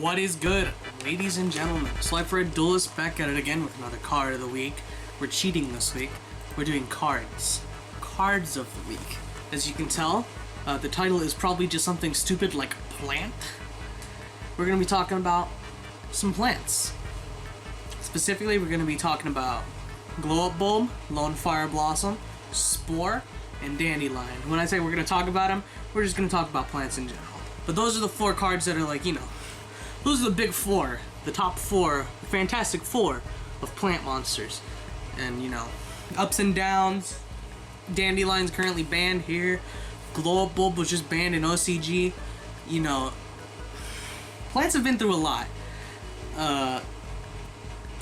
What is good, ladies and gentlemen? Slife Red Duelist back at it again with another card of the week. We're cheating this week. We're doing cards. Cards of the week. As you can tell, the title is probably just something stupid like plant. We're going to be talking about some plants. Specifically, we're going to be talking about Glow Up Bulb, Lone Fire Blossom, Spore, and Dandelion. When I say we're going to talk about them, we're just going to talk about plants in general. But those are the four cards that are like, those are the big four, the top four, the fantastic four of plant monsters. And, ups and downs. Dandelion's currently banned here. Glow Up Bulb was just banned in OCG. Plants have been through a lot.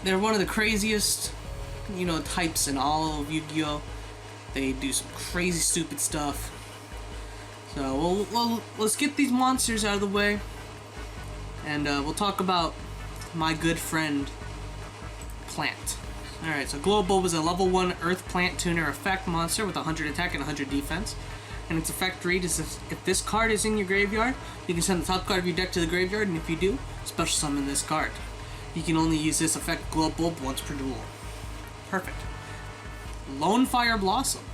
They're one of the craziest, types in all of YuGiOh. They do some crazy, stupid stuff. So, well, let's get these monsters out of the way. And we'll talk about my good friend, Plant. Alright, so Glow Up Bulb is a level 1 Earth Plant Tuner effect monster with 100 attack and 100 defense. And its effect read is if this card is in your graveyard, you can send the top card of your deck to the graveyard, and if you do, special summon this card. You can only use this effect Glow Up Bulb once per duel. Perfect. Lone Fire Blossom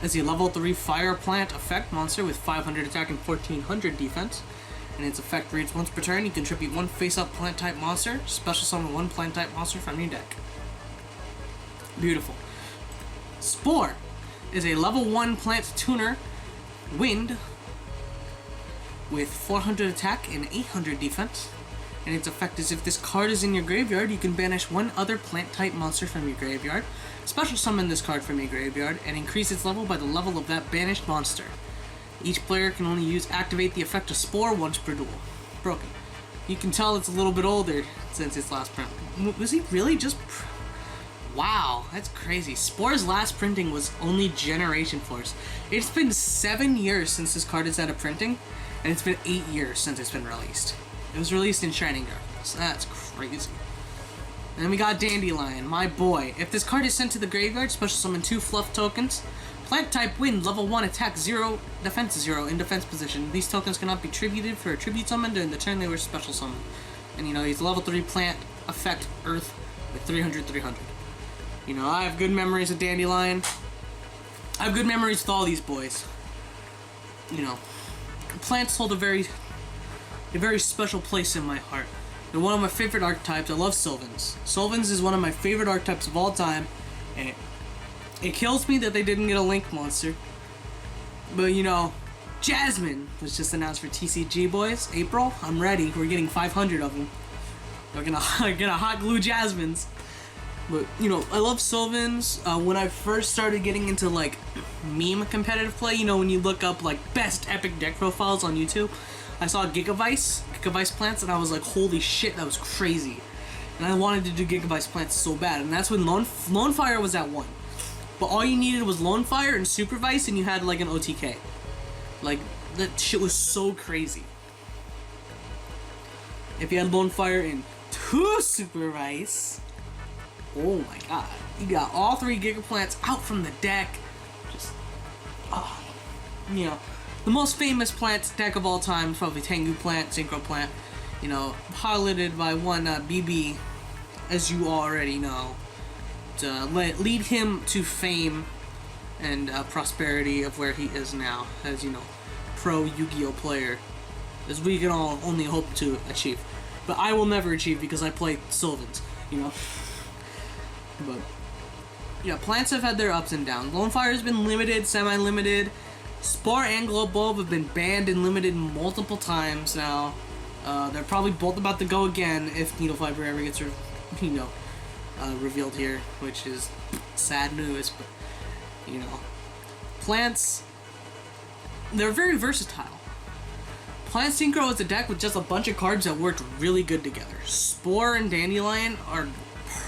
is a level 3 Fire Plant effect monster with 500 attack and 1400 defense. And its effect reads once per turn, you contribute one face-up plant type monster, special summon one plant type monster from your deck. Beautiful. Spore is a level 1 plant tuner, wind, with 400 attack and 800 defense. And its effect is if this card is in your graveyard, you can banish one other plant type monster from your graveyard, special summon this card from your graveyard, and increase its level by the level of that banished monster. Each player can only activate the effect of Spore once per duel. Broken. You can tell it's a little bit older since its last print. Was he really just... Wow, that's crazy. Spore's last printing was only Generation Force. It's been 7 years since this card is out of printing, and it's been 8 years since it's been released. It was released in Shining Darkness. That's crazy. And then we got Dandelion, my boy. If this card is sent to the graveyard, special summon 2 fluff tokens. Plant type wind, level 1 attack 0, defense 0 in defense position. These tokens cannot be tributed for a tribute summon during the turn they were special summoned. And he's level 3 plant effect earth with 300. I have good memories of Dandelion. I have good memories with all these boys. Plants hold a very special place in my heart. They're one of my favorite archetypes. I love Sylvans. Sylvans is one of my favorite archetypes of all time, and it kills me that they didn't get a Link monster. But Jasmine was just announced for TCG, boys. April, I'm ready. We're getting 500 of them. We're gonna hot glue Jasmines. But I love Sylvans. When I first started getting into meme competitive play, when you look up best epic deck profiles on YouTube, I saw Gigavice plants, and I was like, holy shit, that was crazy. And I wanted to do Gigavice plants so bad, and that's when Lone Fire was at 1. But all you needed was Lone Fire and Supervice, and you had an OTK. That shit was so crazy. If you had Lone Fire and 2 Supervice, oh my god, you got all 3 Gigaplants out from the deck. Just, the most famous plant deck of all time is probably Tengu Plant, Synchro Plant. Piloted by one BB, as you already know, to lead him to fame and prosperity of where he is now, as pro Yu-Gi-Oh player, as we can all only hope to achieve. But I will never achieve because I play Sylvans, But yeah, plants have had their ups and downs. Lone Fire has been limited, semi-limited. Spore and Glow Up Bulb have been banned and limited multiple times now. They're probably both about to go again if Needle Fiber ever gets revealed here, which is sad news. But plants, they're very versatile. Plant Synchro is a deck with just a bunch of cards that worked really good together. Spore and Dandelion are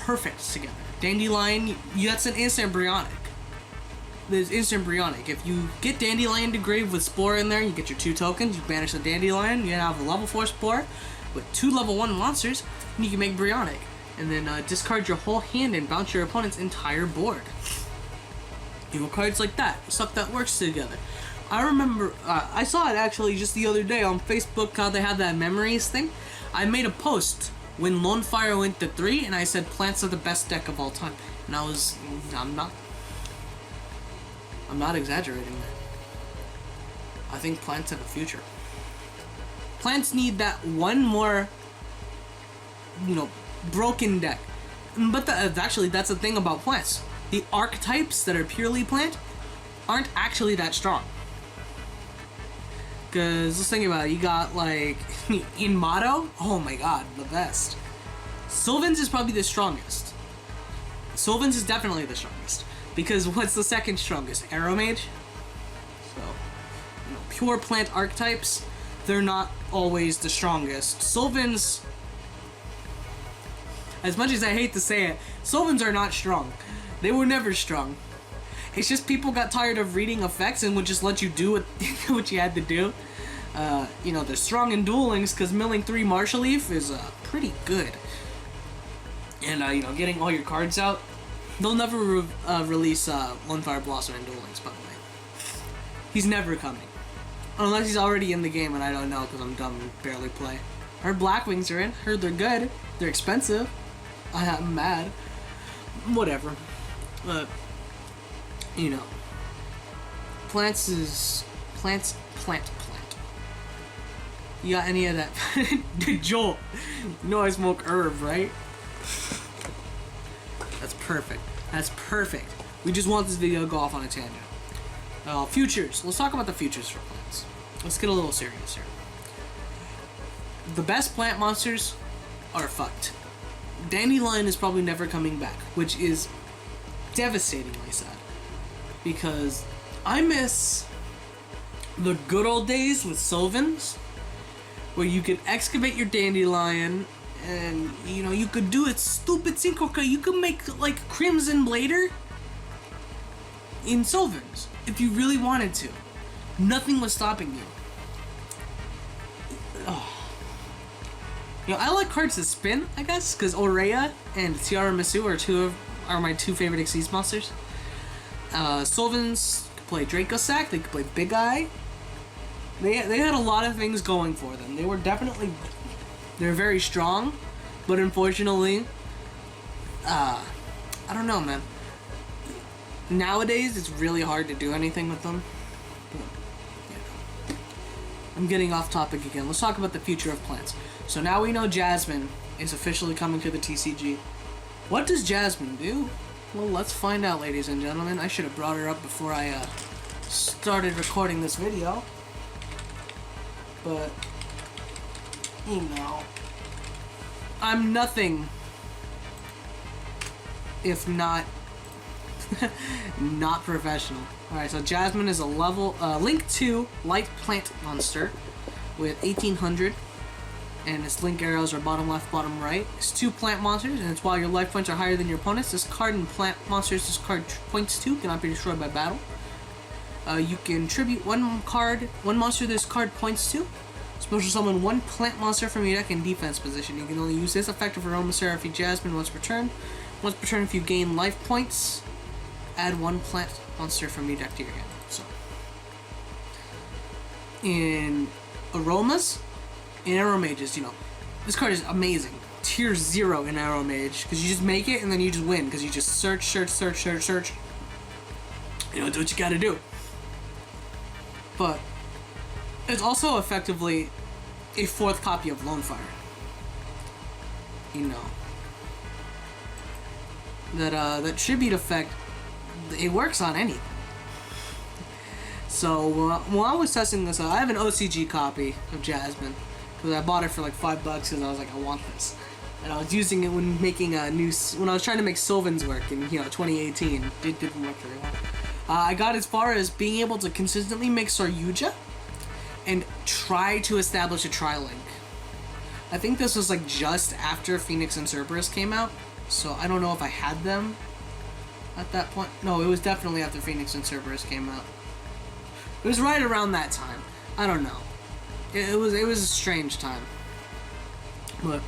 perfect together. Dandelion, that's an instant Bryonic. There's instant Bryonic. If you get Dandelion to grave with Spore in there, you get your 2 tokens, you banish the Dandelion, you have a level 4 Spore with 2 level 1 monsters, and you can make Bryonic. And then discard your whole hand and bounce your opponent's entire board. Cards like that. Stuff that works together. I remember, I saw it actually just the other day on Facebook, how they had that memories thing. I made a post when Lone Fire went to 3, and I said plants are the best deck of all time. And I'm not exaggerating there. I think plants have a future. Plants need that one more, broken deck. But actually, that's the thing about plants. The archetypes that are purely plant aren't actually that strong. Because let's think about it. You got like in Motto. Oh my god, the best. Sylvan's is probably the strongest. Sylvan's is definitely the strongest. Because what's the second strongest? Arrow Mage? So, pure plant archetypes, they're not always the strongest. Sylvan's, as much as I hate to say it, Sylvans are not strong. They were never strong. It's just people got tired of reading effects and would just let you do what you had to do. They're strong in Duel Links because milling 3 Martial Leaf is pretty good. And, getting all your cards out. They'll never release Lone Fire Blossom in Duel Links, by the way. He's never coming. Unless he's already in the game and I don't know because I'm dumb and barely play. Heard Blackwings are in. Heard they're good. They're expensive. I'm mad. Whatever. But, Plant. You got any of that? Joel, you know I smoke herb, right? That's perfect. That's perfect. We just want this video to go off on a tangent. Futures. Let's talk about the futures for plants. Let's get a little serious here. The best plant monsters are fucked. Dandelion is probably never coming back, which is devastatingly sad. Because I miss the good old days with Sylvans, where you could excavate your Dandelion, and you could do it stupid synchro. You could make like Crimson Blader in Sylvans if you really wanted to. Nothing was stopping you. Oh. I like cards that spin, I guess, because Aurea and Tiara Masu are my 2 favorite Xyz monsters. Sylvans could play Dracosac, they could play Big Eye. They had a lot of things going for them. They're very strong, but unfortunately, I don't know, man. Nowadays, it's really hard to do anything with them. But, I'm getting off topic again. Let's talk about the future of plants. So now we know Jasmine is officially coming to the TCG. What does Jasmine do? Well, let's find out, ladies and gentlemen. I should have brought her up before I started recording this video. But, I'm nothing if not not professional. Alright, so Jasmine is a level Link 2 light plant monster with 1800, and its link arrows are bottom left, bottom right. It's 2 plant monsters, and it's while your life points are higher than your opponent's. This card in plant monsters, this card points 2, cannot be destroyed by battle. You can tribute one monster this card points to. Special summon 1 plant monster from your deck in defense position. You can only use this effect for Aromatherapy Jasmine once per turn. Once per turn, if you gain life points, add 1 plant monster from your deck to your hand. So, in Aromas, in Arrow Mages, this card is amazing. Tier 0 in Arrow Mage, because you just make it and then you just win, because you just search. Do what you gotta do. But it's also effectively a 4th copy of Lone Fire. That tribute effect, it works on anything. So while I was testing this out, I have an OCG copy of Jasmine because I bought it for like $5 because I was like, I want this, and I was using it when making when I was trying to make Sylvans work in 2018. It didn't work very well. I got as far as being able to consistently make Saryuja and try to establish a Tri-Link. I think this was like just after Phoenix and Cerberus came out, so I don't know if I had them at that point. No, it was definitely after Phoenix and Cerberus came out. It was right around that time. I don't know. It was a strange time. But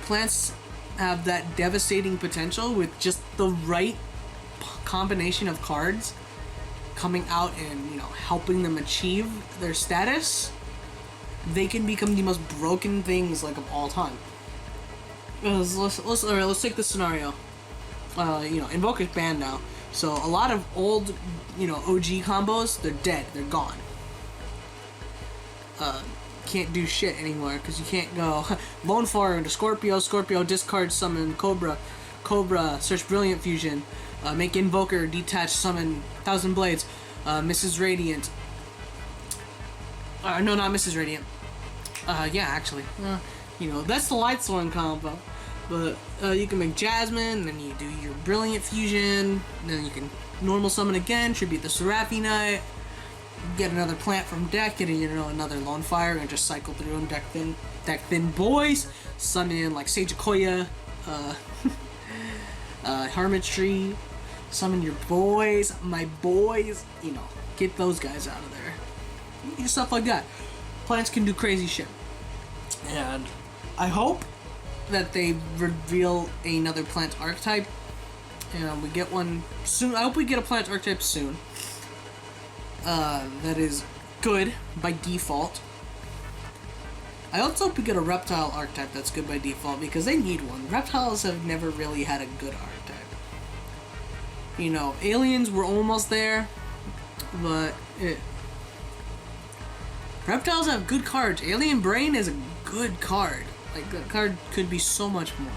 plants have that devastating potential with just the right combination of cards coming out and helping them achieve their status. they can become the most broken things like of all time. Let's take this scenario. Invoker's banned now, so a lot of old, OG combos, they're dead, they're gone. Can't do shit anymore because you can't go Lone Fire into Scorpio, discard, summon Cobra, search Brilliant Fusion, make Invoker, detach, summon Thousand Blades, Mrs. Radiant. No, not Mrs. Radiant. Yeah, actually. That's the Lightsworn combo. But you can make Jasmine, then you do your Brilliant Fusion, then you can normal summon again, tribute the Seraphi Knight, get another plant from deck, get another Lone Fire, and just cycle through them, deck thin boys, summon like Sage Akoya, Hermitry, summon your boys, my boys, get those guys out of there. Stuff like that. Plants can do crazy shit. And I hope that they reveal another plant archetype, and we get one soon. I hope we get a plant archetype soon. That is good by default. I also hope we get a reptile archetype that's good by default, because they need one. Reptiles have never really had a good archetype. Aliens were almost there, but reptiles have good cards. Alien Brain is a good card. Like, that card could be so much more.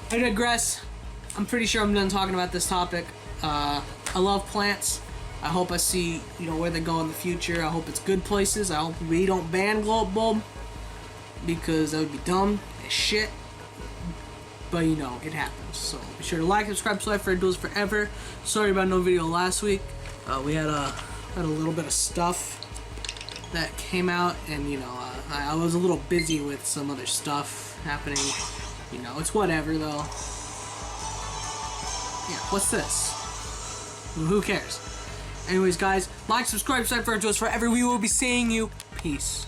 I digress. I'm pretty sure I'm done talking about this topic. I love plants. I hope I see, where they go in the future. I hope it's good places. I hope we don't ban Globe Bulb, because that would be dumb as shit. But, it happens. So, be sure to like, subscribe, for Duels Forever. Sorry about no video last week. We had a little bit of stuff that came out, and I was a little busy with some other stuff happening. It's whatever though. Yeah, what's this? Who cares? Anyways, guys, like, subscribe, for Duels Forever. We will be seeing you. Peace.